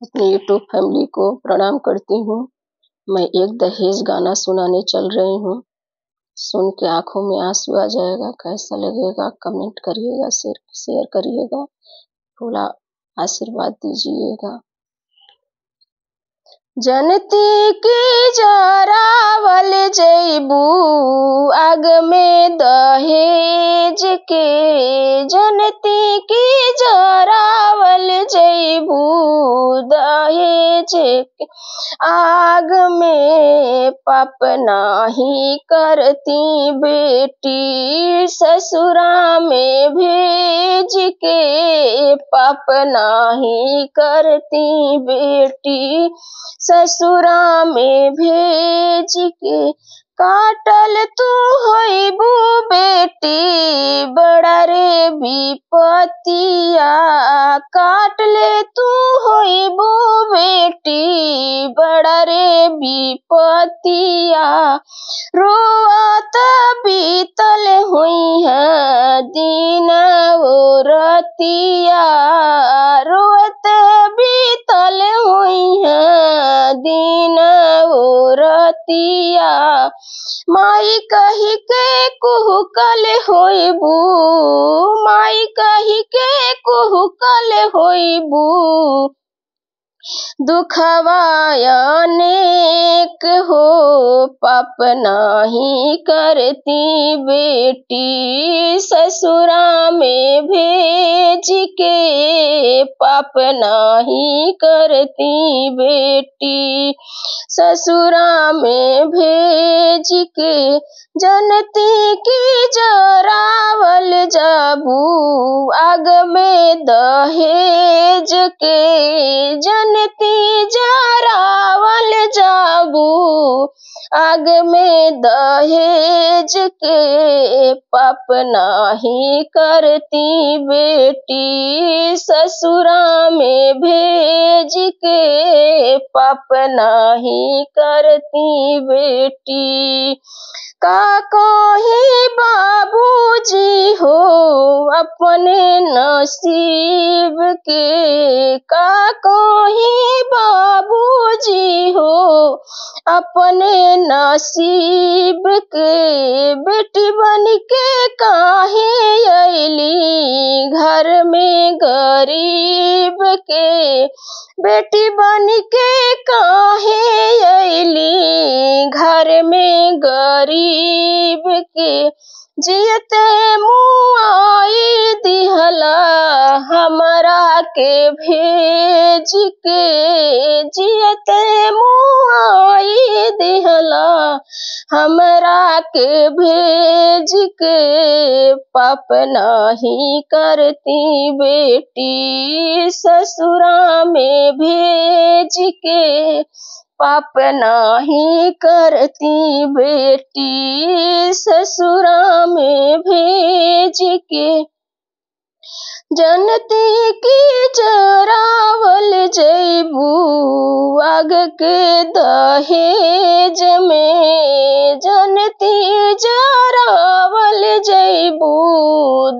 अपनी YouTube family को प्रणाम करती हूँ। मैं एक दहेज गाना सुनाने चल रही हूँ। सुन के आंखों में आंसू आ जाएगा। कैसा लगेगा कमेंट करिएगा, शेयर करिएगा, थोड़ा आशीर्वाद दीजिएगा। जनती की जरावल जैबू आग में दहेज के, जनती की जरावल जैबू दहेज के आग में। पाप नाही करती बेटी ससुरा में भेज के, पाप नाही करती बेटी ससुरा में भेज के। काटल तू होइबू बेटी बड़ा रे विपतिया, काट ले तू होइबू बेटी बड़ा रे विपतिया। रोआत बीतल हुई है दिन ओ रतिया, रोत बीतल हुई है दिन ओ रतिया। माई कही के कुहकल होइबू, माई कही के कुहकल होइबू। दुखवा अनेक हो पाप नाही करती बेटी ससुरा में भेज के, पाप नाही करती बेटी ससुरा में भेज के। जनती की जरावल जाबू आग में दहेज के, जनती जरावल जाबू आग में दहेज के। पाप नाही करती बेटी ससुरा में भेज के, पाप नाही करती बेटी। का कोही बाबूजी हो अपने नसीब के, का कोही बाबूजी हो अपने नसीब के। बेटी बन के काहे अइली घर में गरीब के, बेटी बन के काहे अइली घर में गरीब के। जियते मुआई दिहला हमरा के भेज के, जियते मुआई दिहला हमरा के भेज के। पाप नाही करती बेटी ससुरा में भेज के, पाप नाही करती बेटी ससुरा में भेज के। जनती की जरावल जैबू आग के दहेज में, जनती जरावल जैबू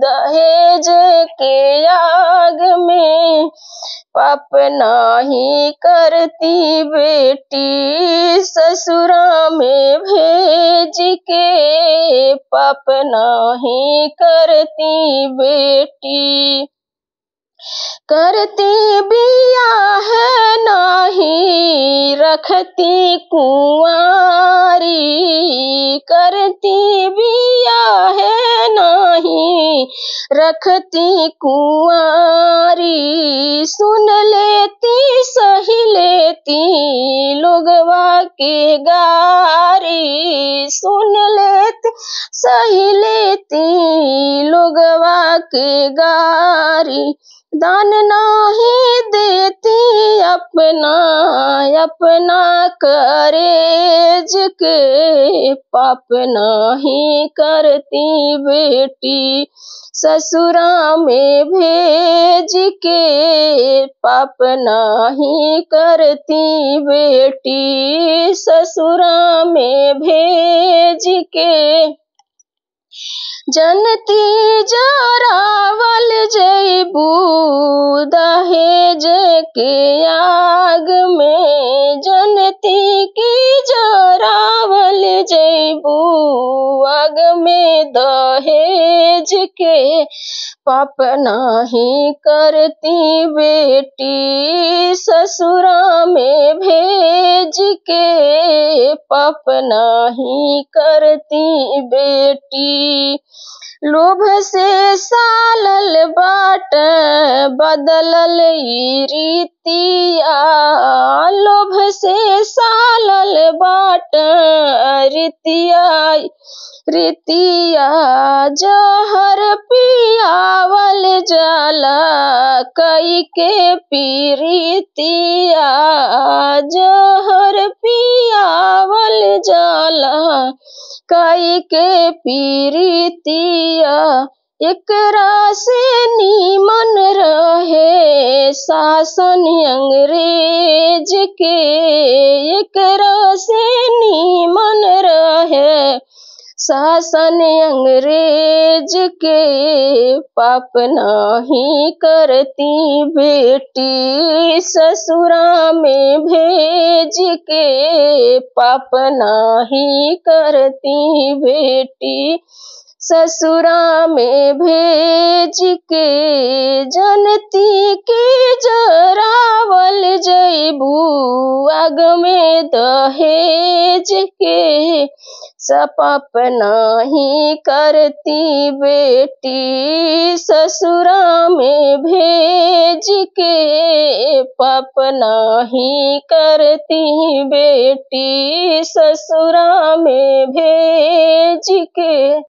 दहेज के आग में। पाप नाही करती बेटी ससुरा में भेज के, पाप नाही करती बेटी। करती बियाह नाही रखती कुंवारी, करती बियाह नाही रखती कुंवारी। सुन लेती सही लेती लोगवा के गारी, सुन लेती सही लेती लोगवा के गारी। दान नाही देती अपना अपना करेज के, पाप नाही करती बेटी ससुरा में भेज के। पाप नाही करती बेटी ससुरा में भेज के। जनती जरावल जैबू दहेज के आग में, जनती की जरावल जैबू आग में दहेज के, पाप नाही करती बेटी ससुरा में भेज के, पाप नाही करती बेटी। लोभ से सालल बाट बदलल ई रीतिया, लोभ से सालल बाट रीतिया, जहर पियावल जाला कई के पीरितिया, जहर पियावल जाला कई के पीरितिया। एकरा से नीमन रहे शासन अंग्रेज के, एकरा से नीमन रहे शासन अंग्रेज के, पाप नाही करती बेटी ससुरा में भेज के, पाप नाही करती बेटी ससुरा में भेज के। जनती के जरावल जैबू आग में दहेज के, पाप नाही करती बेटी ससुरा में भेज के, पाप नाही करती बेटी ससुरा में भेज के।